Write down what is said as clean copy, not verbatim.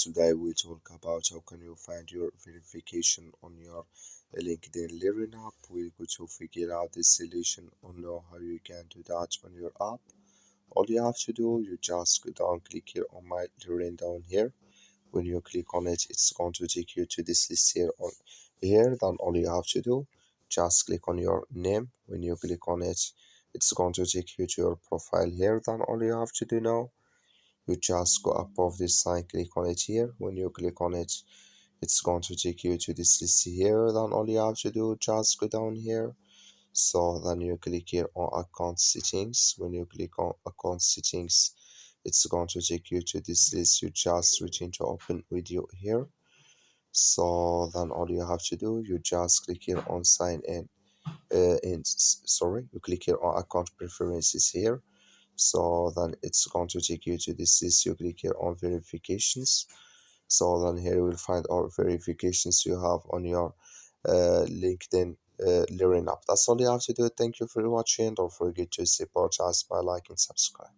Today we talk about how can you find your verification on your LinkedIn Learning app. We're going to figure out the solution on how you can do that on your app. All you have to do, you just go down, click here on my Learning down here. When you click on it, it's going to take you to this list here on here. Then all you have to do, just click on your name. When you click on it, it's going to take you to your profile here. Then all you have to do now, you just go above this sign, click on it here. When you click on it, it's going to take you to this list here. Then all you have to do, just go down here. So then you click here on account settings. When you click on account settings, it's going to take you to this list. You just switch into open video here. So then all you have to do, you just click here on sign in. You click here on account preferences here. So then it's going to take you to this list. You click here on verifications. So then here you will find all verifications you have on your LinkedIn Learning app. That's all you have to do. Thank you for watching. Don't forget to support us by liking and subscribe.